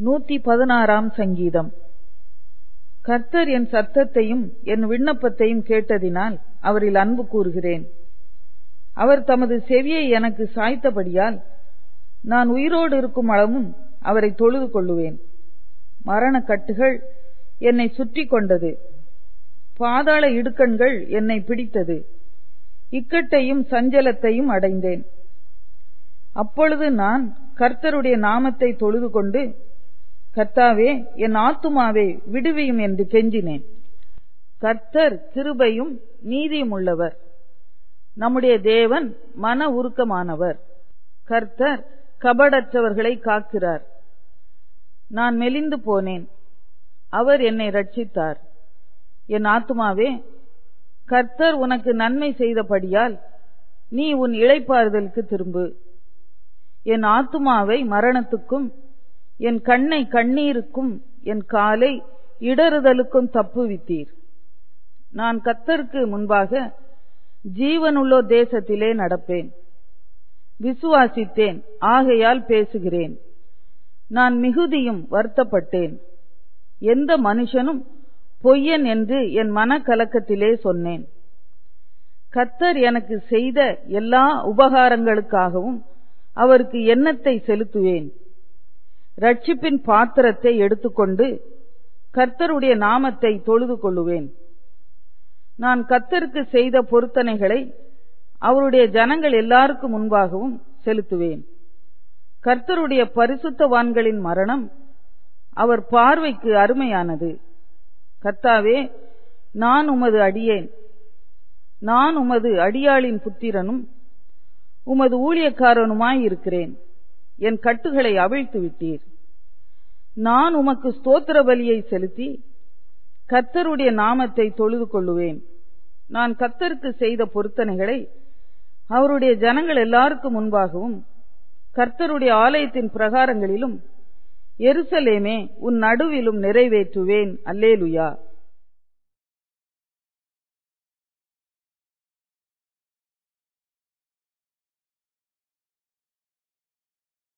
116 சங்கீதம். கர்த்தர் என் சத்தத்தையும் என் விண்ணப்பத்தையும் கேட்டதினால் அவரில் அன்பு கூறுகிறேன். அவர் தமது செவியை எனக்கு சாய்த்தபடியால் நான் உயிரோடு இருக்கும் அளவும் அவரை தொழுது கொள்ளுவேன். மரண கட்டுகள் என்னை சுற்றி கொண்டது, பாதாள இடுக்கண்கள் என்னை பிடித்தது, இக்கட்டையும் சஞ்சலத்தையும் அடைந்தேன். அப்பொழுது நான் கர்த்தருடைய நாமத்தை தொழுது கொண்டு, கர்த்தாவே, என் ஆத்துமாவை விடுவியும் என்று கெஞ்சினேன். கர்த்தர் கிருபையும் நீதியும் உள்ளவர், நம்முடைய தேவன் மன உருக்கமானவர். கர்த்தர் கபடற்றவர்களை காக்கிறார். நான் மெலிந்து போனேன், அவர் என்னை ரட்சித்தார். என் ஆத்துமாவே, கர்த்தர் உனக்கு நன்மை செய்தபடியால் நீ உன் இளைப்பாறுதலுக்கு திரும்பு. என் ஆத்துமாவை மரணத்துக்கும், என் கண்ணை கண்ணீருக்கும், என் காலை இடறுதலுக்கும் தப்புவித்தீர். நான் கர்த்தருக்கு முன்பாக ஜீவனுள்ளோர் தேசத்திலே நடப்பேன். விசுவாசித்தேன், ஆகையால் பேசுகிறேன். நான் மிகுதியும் வருத்தப்பட்டேன். எந்த மனுஷனும் பொய்யன் என்று என் மனக்கலக்கத்திலே சொன்னேன். கர்த்தர் எனக்கு செய்த எல்லா உபகாரங்களுக்காகவும் அவருக்கு எண்ணத்தை செலுத்துவேன். ரட்சிப்பின் பாத்திரத்தை எடுத்துக்கொண்டு கர்த்தருடைய நாமத்தை தொழுது கொள்ளுவேன். நான் கர்த்தருக்கு செய்த பொருத்தனைகளை அவருடைய ஜனங்கள் எல்லாருக்கும் முன்பாகவும் செலுத்துவேன். கர்த்தருடைய பரிசுத்தவான்களின் மரணம் அவர் பார்வைக்கு அருமையானது. கர்த்தாவே, நான் உமது அடியேன், நான் உமது அடியாளின் புத்திரனும் உமது ஊழியக்காரனுமாயிருக்கிறேன். என் கட்டுகளை அவிழ்த்து விட்டீர். நான் உமக்கு ஸ்தோத்திர பலியை செலுத்தி கர்த்தருடைய நாமத்தை தொழுது கொள்ளுவேன். நான் கர்த்தருக்கு செய்த பொருத்தனைகளை அவருடைய ஜனங்கள் எல்லாருக்கும் முன்பாகவும் கர்த்தருடைய ஆலயத்தின் பிரகாரங்களிலும் எருசலேமே உன் நடுவிலும் நிறைவேற்றுவேன். அல்லேலுயா.